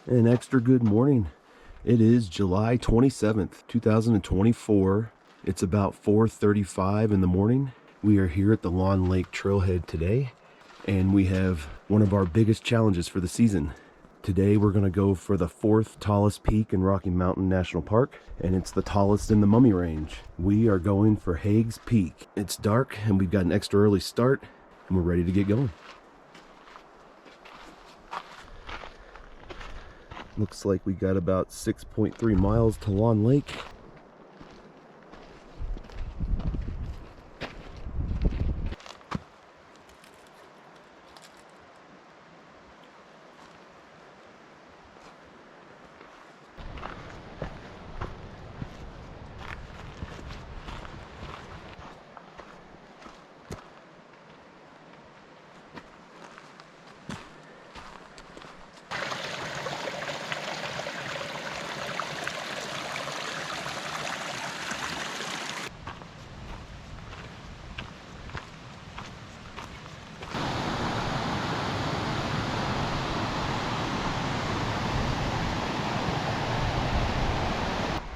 An extra good morning. It is July 27th, 2024. It's about 4:35 in the morning. We are here at the Lawn Lake Trailhead today, and we have one of our biggest challenges for the season. Today we're going to go for the fourth tallest peak in Rocky Mountain National Park, and it's the tallest in the Mummy Range. We are going for Hagues Peak. It's dark and we've got an extra early start, and we're ready to get going. Looks like we got about 6.3 miles to Lawn Lake.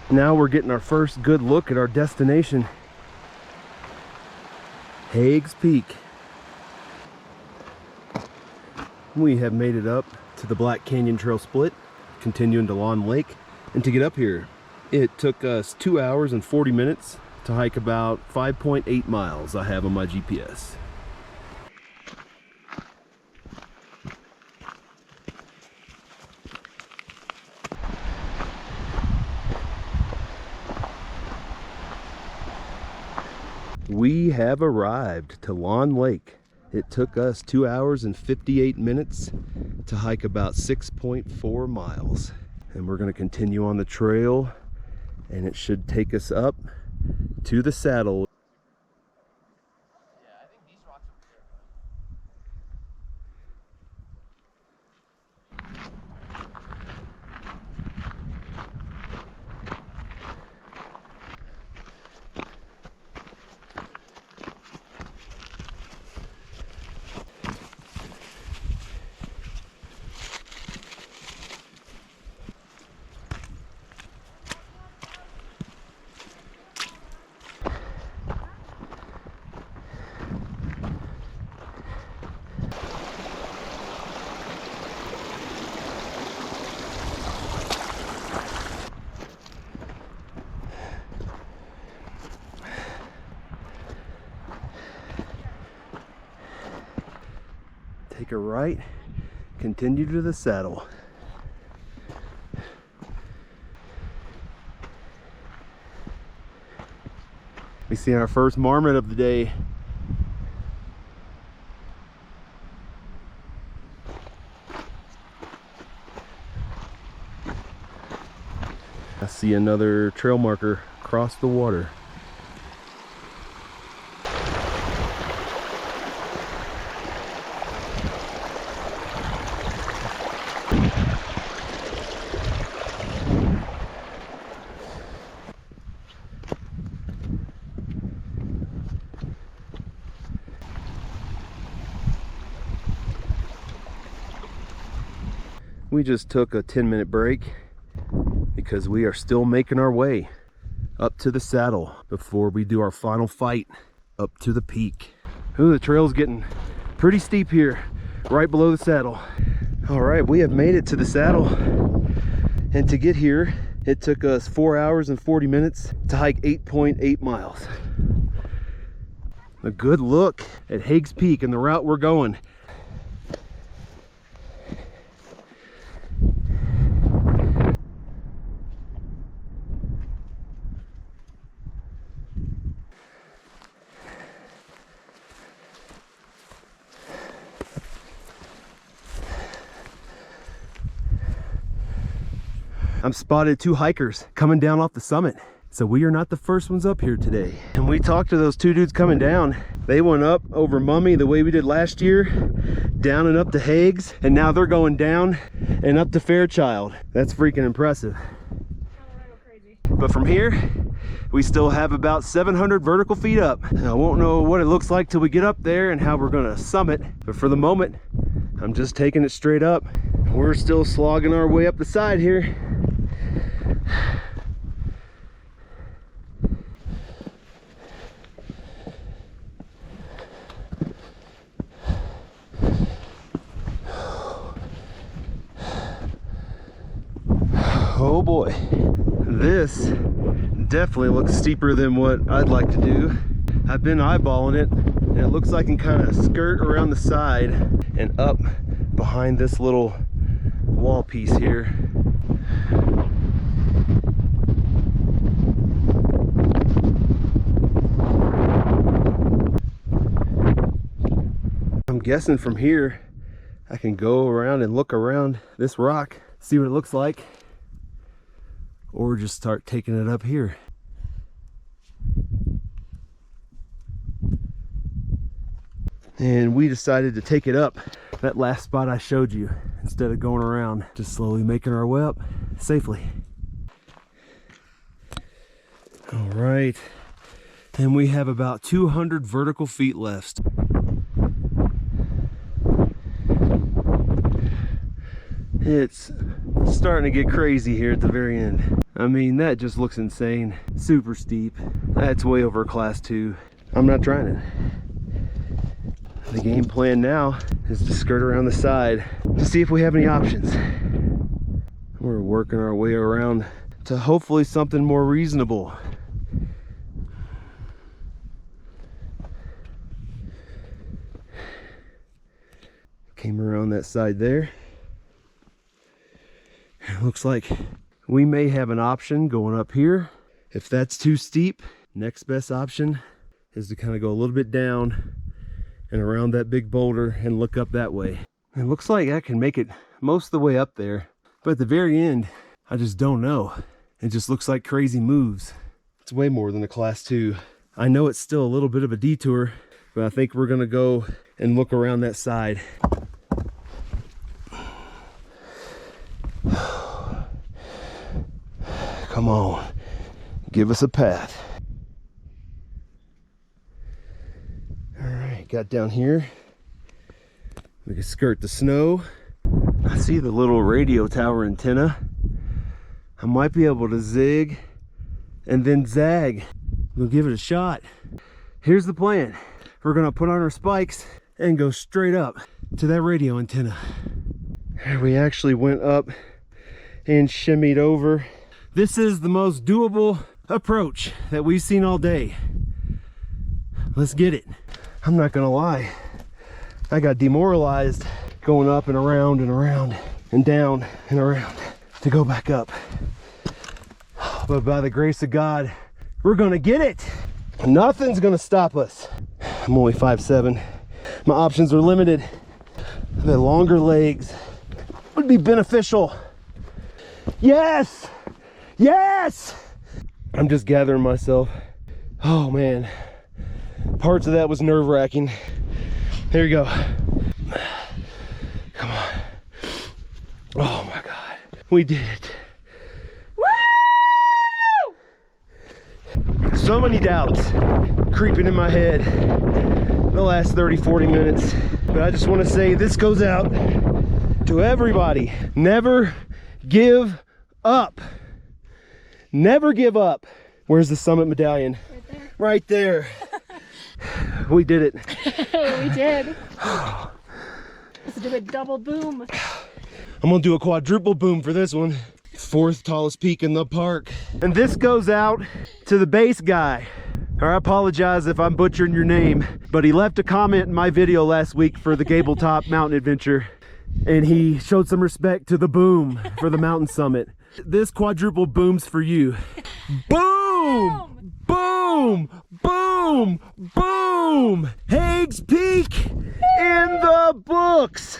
Now we're getting our first good look at our destination, Hagues Peak. We have made it up to the Black Canyon Trail split, continuing to Lawn Lake. And to get up here, it took us 2 hours and 40 minutes to hike about 5.8 miles I have on my GPS. We have arrived to Lawn Lake. It took us 2 hours and 58 minutes to hike about 6.4 miles. And we're going to continue on the trail, and it should take us up to the saddle. Yeah, I think these rocks over there. Take a right, continue to the saddle. We see our first marmot of the day. I see another trail marker across the water. We just took a 10-minute break because we are still making our way up to the saddle before we do our final fight up to the peak. Ooh, the trail's getting pretty steep here, right below the saddle. All right, we have made it to the saddle, and to get here, it took us 4 hours and 40 minutes to hike 8.8 miles. A good look at Hagues Peak and the route we're going. I'm spotted two hikers coming down off the summit. So we are not the first ones up here today. And we talked to those two dudes coming down. They went up over Mummy the way we did last year, down and up to Hagues, and now they're going down and up to Fairchild. That's freaking impressive. But from here, we still have about 700 vertical feet up. I won't know what it looks like till we get up there and how we're gonna summit. But for the moment, I'm just taking it straight up. We're still slogging our way up the side here. Oh boy, this definitely looks steeper than what I'd like to do. I've been eyeballing it, and it looks like I can kind of skirt around the side and up behind this little wall piece here. I'm guessing from here I can go around and look around this rock, see what it looks like, or just start taking it up here. And we decided to take it up that last spot I showed you instead of going around, just slowly making our way up safely. All right, and we have about 200 vertical feet left. It's starting to get crazy here at the very end. I mean, that just looks insane. Super steep. That's way over class 2. I'm not trying it. The game plan now is to skirt around the side to see if we have any options. We're working our way around to hopefully something more reasonable. Came around that side there. It looks like we may have an option going up here. If that's too steep, next best option is to kind of go a little bit down and around that big boulder and look up that way. It looks like I can make it most of the way up there, but at the very end, I just don't know. It just looks like crazy moves. It's way more than a class 2. I know it's still a little bit of a detour, but I think we're gonna go and look around that side. Come on, give us a path. All right, got down here. We can skirt the snow. I see the little radio tower antenna. I might be able to zig and then zag. We'll give it a shot. Here's the plan. We're gonna put on our spikes and go straight up to that radio antenna. We actually went up and shimmied over. This is the most doable approach that we've seen all day. Let's get it. I'm not gonna lie, I got demoralized going up and around and down and around to go back up. But by the grace of God, we're gonna get it. Nothing's gonna stop us. I'm only 5'7". My options are limited. The longer legs would be beneficial. Yes! Yes! I'm just gathering myself. Oh man, parts of that was nerve-wracking. Here we go. Come on. Oh my God, we did it. Woo! So many doubts creeping in my head the last 30-40 minutes, but I just want to say this goes out to everybody. Never give up. Never give up. Where's the summit medallion? Right there. We did it. We did. Let's do a double boom. I'm gonna do a quadruple boom for this one. 4th tallest peak in the park. And this goes out to the base guy. I apologize if I'm butchering your name, but he left a comment in my video last week for the Gabletop Mountain Adventure, and he showed some respect to the boom for the mountain summit. This quadruple boom's for you. Boom! Boom! Boom! Boom! Hagues Peak in the books!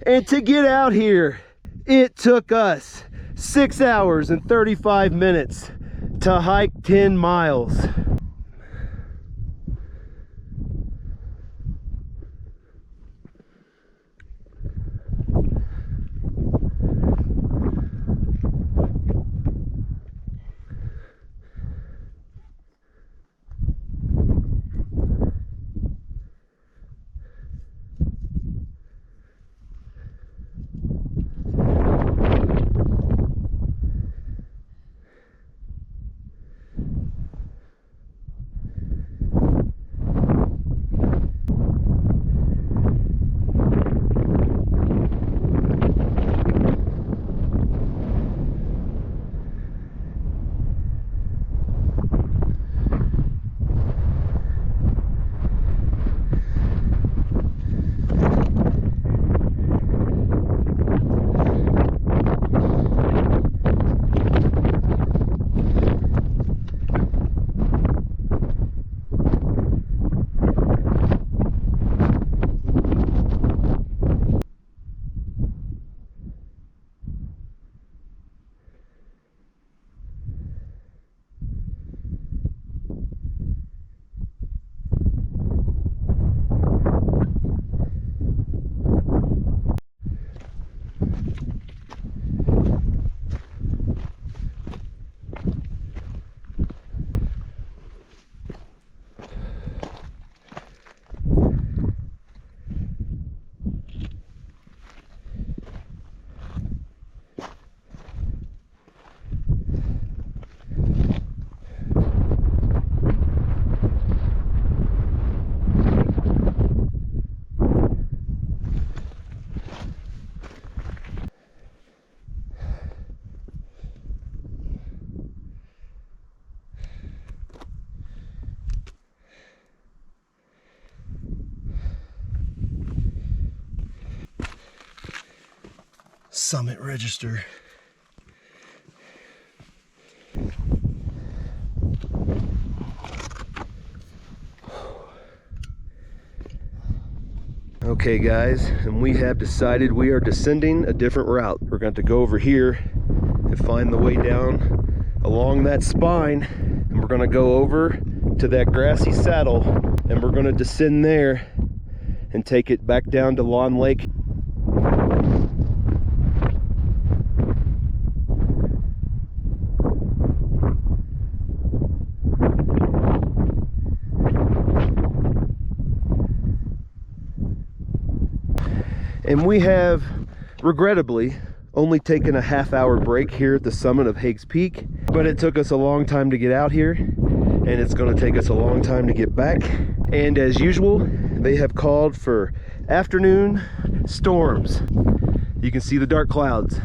And to get out here, it took us 6 hours and 35 minutes to hike 10 miles. summit register. Okay guys, and we have decided we are descending a different route. We're going to go over here and find the way down along that spine, and we're going to go over to that grassy saddle, and we're going to descend there and take it back down to Lawn Lake. And we have, regrettably, only taken a half-hour break here at the summit of Hagues Peak, but it took us a long time to get out here, and it's going to take us a long time to get back. And as usual, they have called for afternoon storms. You can see the dark clouds.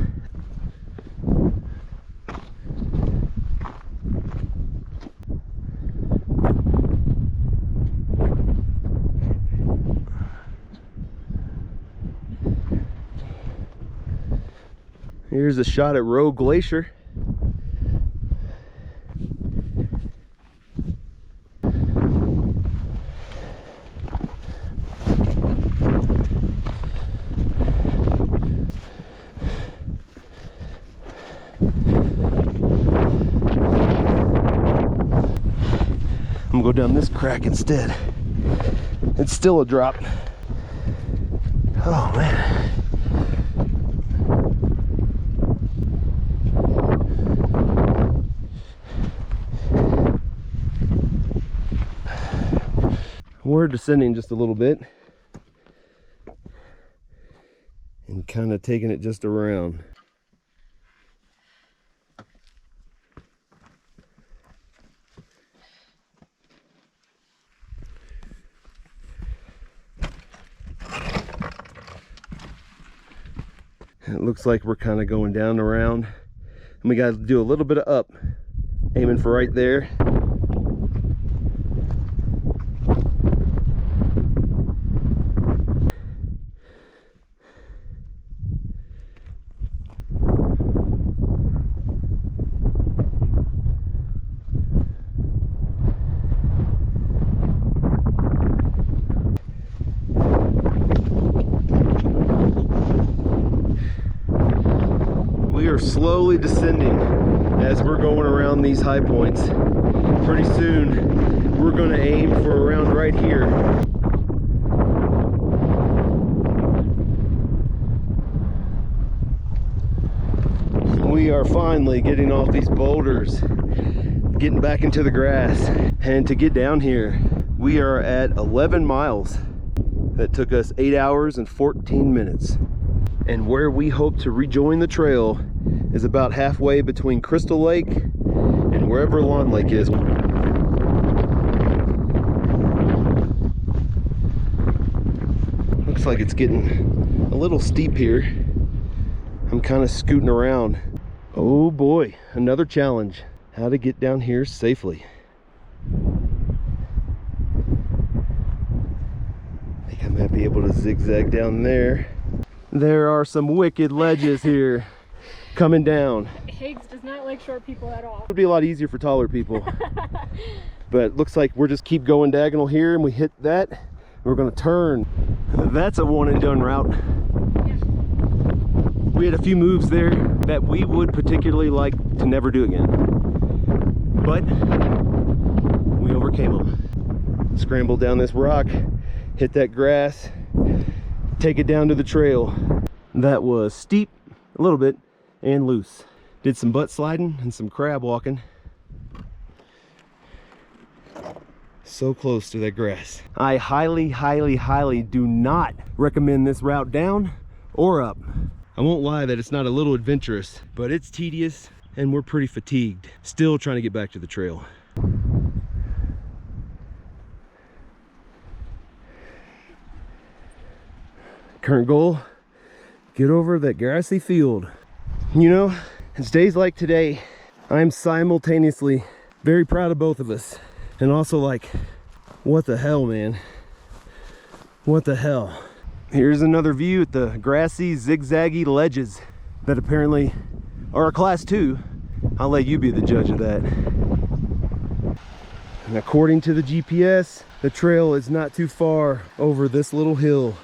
Here's a shot at Rogue Glacier. I'm gonna go down this crack instead. It's still a drop. Oh man. We're descending just a little bit and kind of taking it just around. It looks like we're kind of going down around, and we got to do a little bit of up, aiming for right there. We are slowly descending as we're going around these high points. Pretty soon we're going to aim for around right here. We are finally getting off these boulders, getting back into the grass. And to get down here, we are at 11 miles. That took us 8 hours and 14 minutes. And where we hope to rejoin the trail is about halfway between Crystal Lake and wherever Lawn Lake is. Looks like it's getting a little steep here. I'm kind of scooting around. Oh boy, another challenge. How to get down here safely. I think I might be able to zigzag down there. There are some wicked ledges here coming down. Hagues does not like short people at all. It would be a lot easier for taller people. But it looks like we're just keep going diagonal here, and we hit that. We're gonna turn. That's a one and done route. Yeah. We had a few moves there that we would particularly like to never do again. But we overcame them. Scrambled down this rock, hit that grass, take it down to the trail. That was steep a little bit and loose. Did some butt sliding and some crab walking. So close to that grass. I highly do not recommend this route down or up. I won't lie that it's not a little adventurous, but it's tedious and we're pretty fatigued. Still trying to get back to the trail. Current goal, get over that grassy field. You know, it's days like today, I'm simultaneously very proud of both of us. And also like, what the hell, man? What the hell? Here's another view at the grassy, zigzaggy ledges. that apparently are a class 2. I'll let you be the judge of that. And according to the GPS, the trail is not too far over this little hill.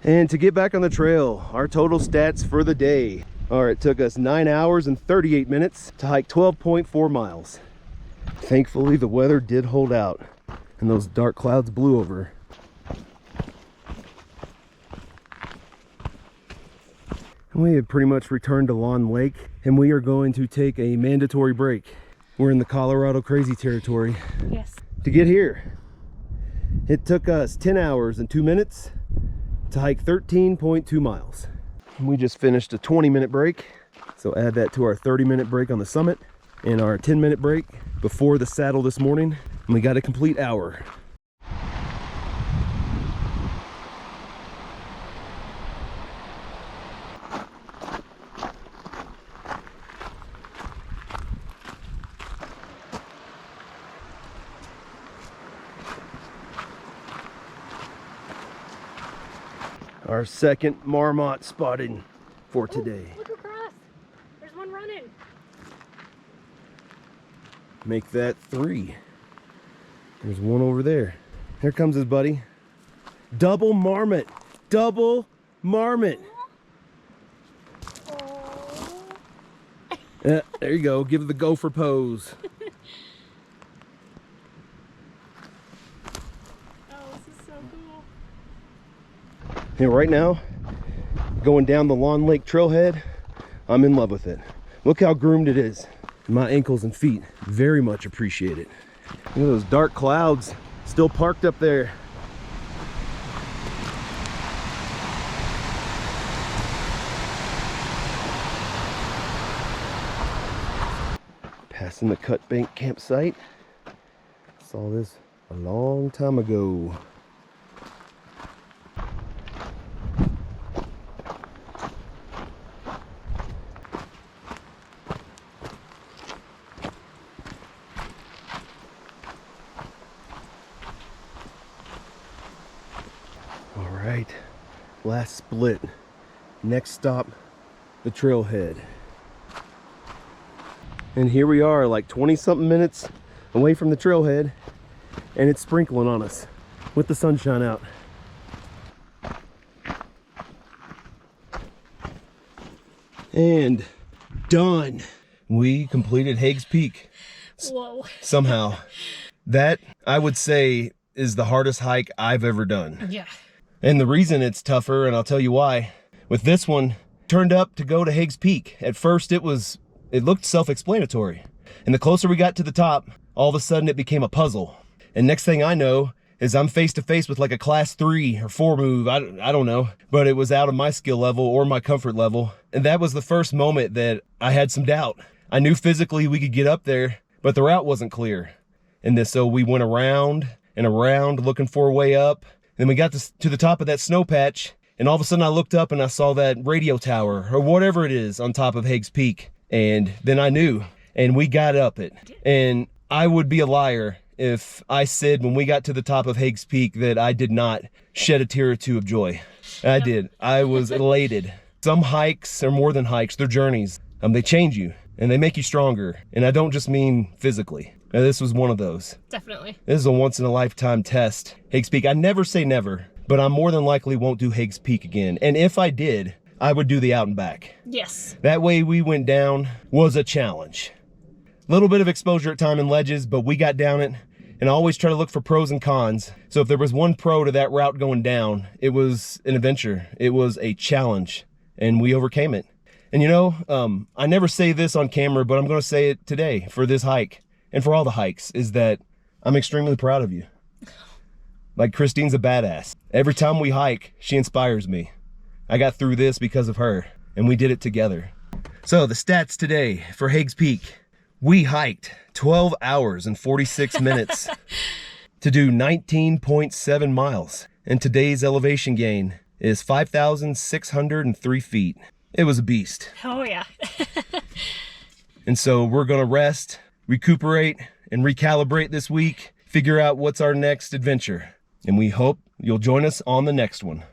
And to get back on the trail, our total stats for the day are it took us 9 hours and 38 minutes to hike 12.4 miles. Thankfully, the weather did hold out and those dark clouds blew over. We have pretty much returned to Lawn Lake, and we are going to take a mandatory break. We're in the Colorado crazy territory. Yes. To get here, it took us 10 hours and 2 minutes to hike 13.2 miles. We just finished a 20-minute break, so add that to our 30-minute break on the summit and our 10-minute break before the saddle this morning, and we got a complete hour. Our second marmot spotted for today. Look across. There's one running. Make that 3. There's one over there. Here comes his buddy. Double marmot. Double marmot. Oh. There you go. Give it the gopher pose. Oh, this is so cool. And right now, going down the Lawn Lake trailhead, I'm in love with it. Look how groomed it is. My ankles and feet very much appreciate it. Look at those dark clouds still parked up there. Passing the Cut Bank campsite. Saw this a long time ago. All right, last split. Next stop, the trailhead. And here we are, like 20-something minutes away from the trailhead, and it's sprinkling on us with the sunshine out. And done. We completed Hagues Peak. Whoa. Somehow. That, I would say, is the hardest hike I've ever done. Yeah. And the reason it's tougher, and I'll tell you why, with this one, turned up to go to Hagues Peak. At first it looked self-explanatory. And the closer we got to the top, all of a sudden it became a puzzle. And next thing I know is I'm face to face with like a class 3 or 4 move, I don't know, but it was out of my skill level or my comfort level. And that was the first moment that I had some doubt. I knew physically we could get up there, but the route wasn't clear. And so we went around and around looking for a way up. Then we got to the top of that snow patch, and all of a sudden I looked up and I saw that radio tower or whatever it is on top of Hagues Peak. And then I knew, and we got up it. And I would be a liar if I said when we got to the top of Hagues Peak that I did not shed a tear or two of joy. I did. I was elated. Some hikes are more than hikes, they're journeys. They change you and they make you stronger. And I don't just mean physically. Now, this was one of those. Definitely. This is a once in a lifetime test. Hagues Peak, I never say never, but I more than likely won't do Hagues Peak again. And if I did, I would do the out and back. Yes. That way we went down was a challenge. A little bit of exposure at time in ledges, but we got down it, and I always try to look for pros and cons. So if there was one pro to that route going down, it was an adventure. It was a challenge, and we overcame it. And you know, I never say this on camera, but I'm gonna say it today for this hike, and for all the hikes, is that I'm extremely proud of you. Like, Christine's a badass. Every time we hike, she inspires me. I got through this because of her, and we did it together. So the stats today for Hagues Peak. We hiked 12 hours and 46 minutes to do 19.7 miles. And today's elevation gain is 5,603 feet. It was a beast. Oh, yeah. And so we're gonna rest, recuperate, and recalibrate this week, figure out what's our next adventure. And we hope you'll join us on the next one.